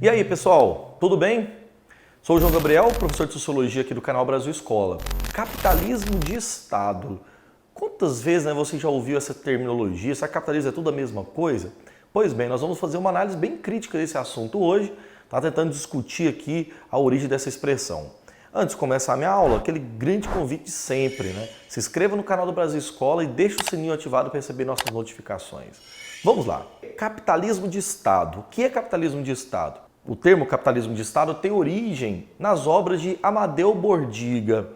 E aí, pessoal, tudo bem? Sou o João Gabriel, professor de Sociologia aqui do canal Brasil Escola. Capitalismo de Estado. Quantas vezes você já ouviu essa terminologia? Será que capitalismo é tudo a mesma coisa? Pois bem, nós vamos fazer uma análise bem crítica desse assunto hoje, tentando discutir aqui a origem dessa expressão. Antes de começar a minha aula, aquele grande convite de sempre, né? Se inscreva no canal do Brasil Escola e deixe o sininho ativado para receber nossas notificações. Vamos lá. Capitalismo de Estado. O que é capitalismo de Estado? O termo capitalismo de Estado tem origem nas obras de Amadeu Bordiga,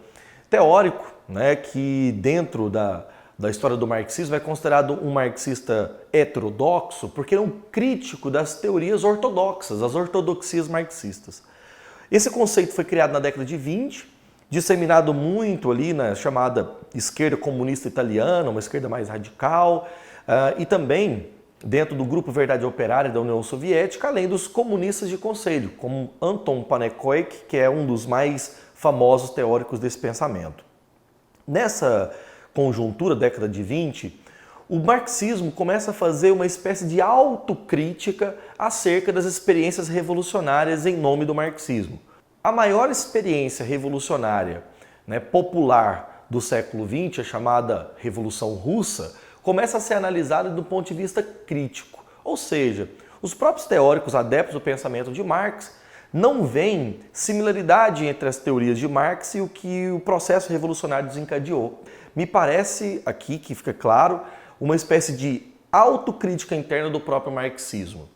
teórico, né, que dentro da história do marxismo é considerado um marxista heterodoxo, porque é um crítico das teorias ortodoxas, as ortodoxias marxistas. Esse conceito foi criado na década de 20, disseminado muito ali na chamada esquerda comunista italiana, uma esquerda mais radical, e também dentro do grupo Verdade Operária da União Soviética, além dos comunistas de conselho, como Anton Pannekoek, que é um dos mais famosos teóricos desse pensamento. Nessa conjuntura, década de 20, o marxismo começa a fazer uma espécie de autocrítica acerca das experiências revolucionárias em nome do marxismo. A maior experiência revolucionária, popular do século XX, a chamada Revolução Russa, começa a ser analisada do ponto de vista crítico. Ou seja, os próprios teóricos adeptos do pensamento de Marx não veem similaridade entre as teorias de Marx e o que o processo revolucionário desencadeou. Me parece aqui que fica claro uma espécie de autocrítica interna do próprio marxismo.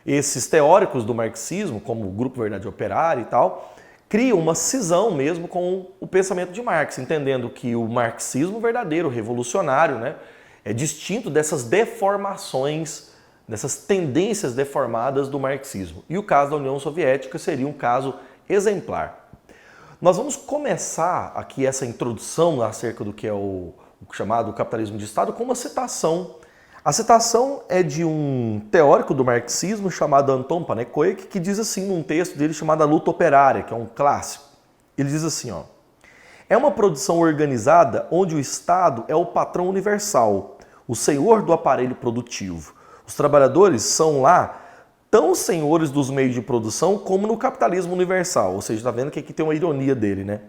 Esses teóricos do marxismo, como o Grupo Verdade Operária e tal, criam uma cisão mesmo com o pensamento de Marx, entendendo que o marxismo verdadeiro, revolucionário, é distinto dessas deformações, dessas tendências deformadas do marxismo. E o caso da União Soviética seria um caso exemplar. Nós vamos começar aqui essa introdução acerca do que é o chamado capitalismo de Estado com uma citação. A citação é de um teórico do marxismo chamado Anton Pannekoek, que diz assim num texto dele chamado A Luta Operária, que é um clássico. Ele diz assim, é uma produção organizada onde o Estado é o patrão universal, o senhor do aparelho produtivo. Os trabalhadores são lá tão senhores dos meios de produção como no capitalismo universal. Ou seja, está vendo que aqui tem uma ironia dele,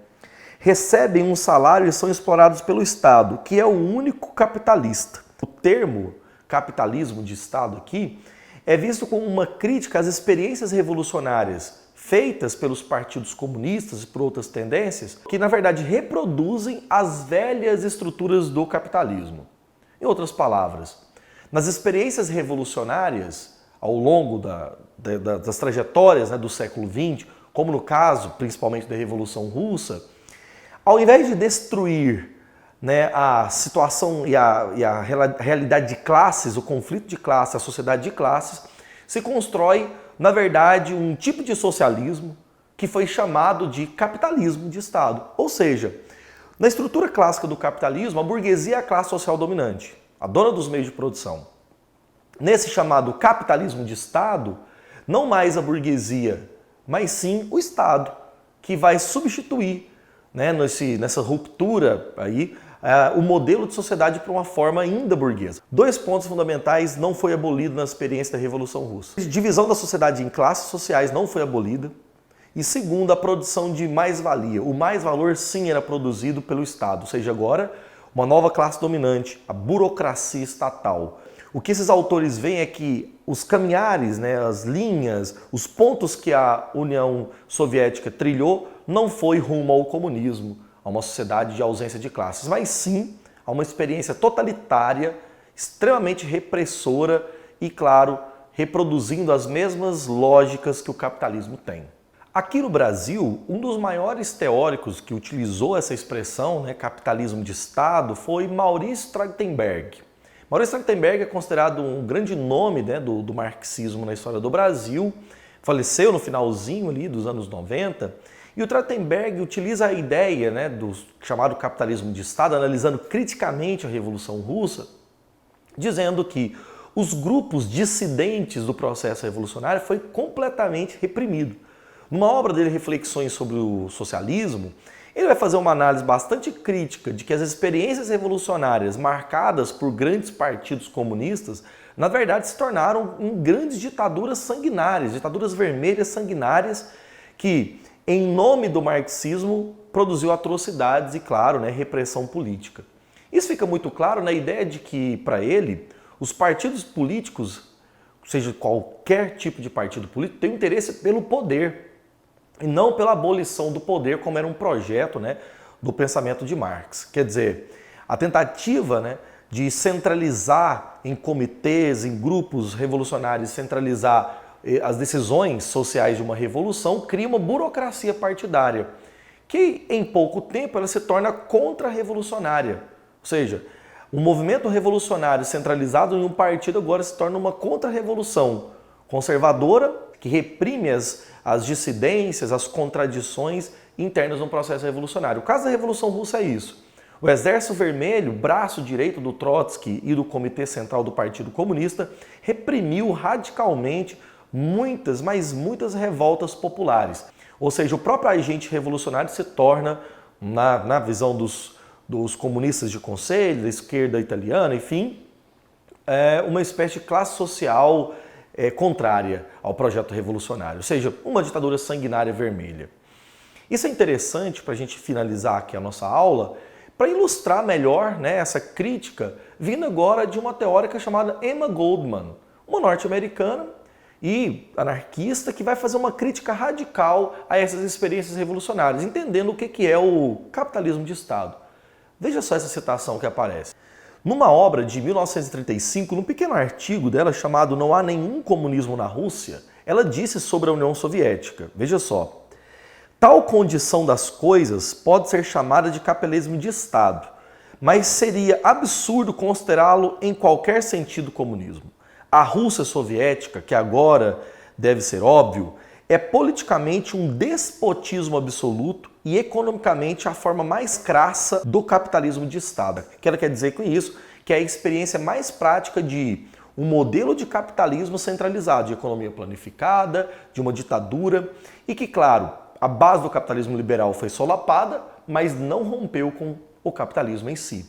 Recebem um salário e são explorados pelo Estado, que é o único capitalista. O termo capitalismo de Estado aqui é visto como uma crítica às experiências revolucionárias feitas pelos partidos comunistas e por outras tendências, que na verdade reproduzem as velhas estruturas do capitalismo. Em outras palavras, nas experiências revolucionárias ao longo das trajetórias do século XX, como no caso principalmente da Revolução Russa, ao invés de destruir a situação e a realidade de classes, o conflito de classes, a sociedade de classes, se constrói, na verdade, um tipo de socialismo que foi chamado de capitalismo de Estado. Ou seja, na estrutura clássica do capitalismo, a burguesia é a classe social dominante, a dona dos meios de produção. Nesse chamado capitalismo de Estado, não mais a burguesia, mas sim o Estado, que vai substituir, nessa ruptura aí, o modelo de sociedade para uma forma ainda burguesa. Dois pontos fundamentais não foi abolido na experiência da Revolução Russa. A divisão da sociedade em classes sociais não foi abolida. E segundo, a produção de mais-valia. O mais-valor sim era produzido pelo Estado, ou seja, agora uma nova classe dominante, a burocracia estatal. O que esses autores veem é que os caminhares, as linhas, os pontos que a União Soviética trilhou não foi rumo ao comunismo, a uma sociedade de ausência de classes, mas sim a uma experiência totalitária, extremamente repressora e, claro, reproduzindo as mesmas lógicas que o capitalismo tem. Aqui no Brasil, um dos maiores teóricos que utilizou essa expressão, capitalismo de Estado, foi Maurício Trachtenberg. Maurício Trachtenberg é considerado um grande nome do marxismo na história do Brasil, faleceu no finalzinho ali dos anos 90, e o Trachtenberg utiliza a ideia do chamado capitalismo de Estado, analisando criticamente a Revolução Russa, dizendo que os grupos dissidentes do processo revolucionário foi completamente reprimido. Numa obra dele, Reflexões sobre o Socialismo, Ele vai fazer uma análise bastante crítica de que as experiências revolucionárias marcadas por grandes partidos comunistas, na verdade, se tornaram em grandes ditaduras sanguinárias, ditaduras vermelhas sanguinárias, que, em nome do marxismo, produziu atrocidades e, claro, repressão política. Isso fica muito claro na ideia de que, para ele, os partidos políticos, seja qualquer tipo de partido político, tem interesse pelo poder e não pela abolição do poder, como era um projeto do pensamento de Marx. Quer dizer, a tentativa de centralizar em comitês, em grupos revolucionários, centralizar as decisões sociais de uma revolução, cria uma burocracia partidária, que em pouco tempo ela se torna contra-revolucionária. Ou seja, um movimento revolucionário centralizado em um partido agora se torna uma contra-revolução conservadora que reprime as dissidências, as contradições internas no processo revolucionário. O caso da Revolução Russa é isso. O Exército Vermelho, braço direito do Trotsky e do Comitê Central do Partido Comunista, reprimiu radicalmente muitas, mas muitas revoltas populares. Ou seja, o próprio agente revolucionário se torna, na visão dos comunistas de conselho, da esquerda italiana, enfim, uma espécie de classe social contrária ao projeto revolucionário, ou seja, uma ditadura sanguinária vermelha. Isso é interessante para a gente finalizar aqui a nossa aula, para ilustrar melhor essa crítica, vindo agora de uma teórica chamada Emma Goldman, uma norte-americana e anarquista que vai fazer uma crítica radical a essas experiências revolucionárias, entendendo o que é o capitalismo de Estado. Veja só essa citação que aparece. Numa obra de 1935, num pequeno artigo dela chamado Não há nenhum comunismo na Rússia, ela disse sobre a União Soviética. Veja só. Tal condição das coisas pode ser chamada de capitalismo de Estado, mas seria absurdo considerá-lo em qualquer sentido comunismo. A Rússia soviética, que agora deve ser óbvio, é politicamente um despotismo absoluto e economicamente a forma mais crassa do capitalismo de Estado. O que ela quer dizer com isso? Que é a experiência mais prática de um modelo de capitalismo centralizado, de economia planificada, de uma ditadura, e que, claro, a base do capitalismo liberal foi solapada, mas não rompeu com o capitalismo em si.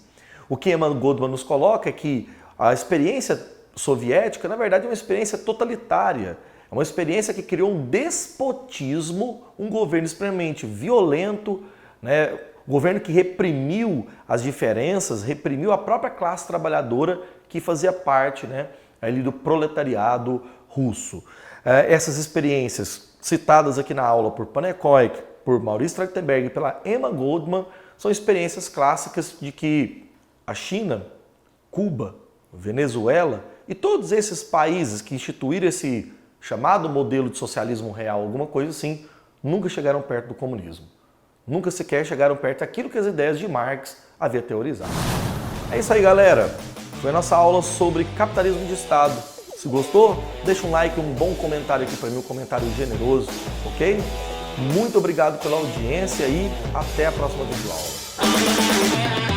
O que Emma Goldman nos coloca é que a experiência soviética, na verdade, é uma experiência totalitária. É uma experiência que criou um despotismo, um governo extremamente violento, um governo que reprimiu as diferenças, reprimiu a própria classe trabalhadora que fazia parte ali do proletariado russo. Essas experiências citadas aqui na aula por Panekoik, por Maurice Trachtenberg e pela Emma Goldman, são experiências clássicas de que a China, Cuba, Venezuela e todos esses países que instituíram esse chamado modelo de socialismo real, alguma coisa assim, nunca chegaram perto do comunismo. Nunca sequer chegaram perto daquilo que as ideias de Marx haviam teorizado. É isso aí, galera. Foi a nossa aula sobre capitalismo de Estado. Se gostou, deixa um like, um bom comentário aqui para mim, um comentário generoso, ok? Muito obrigado pela audiência e até a próxima videoaula.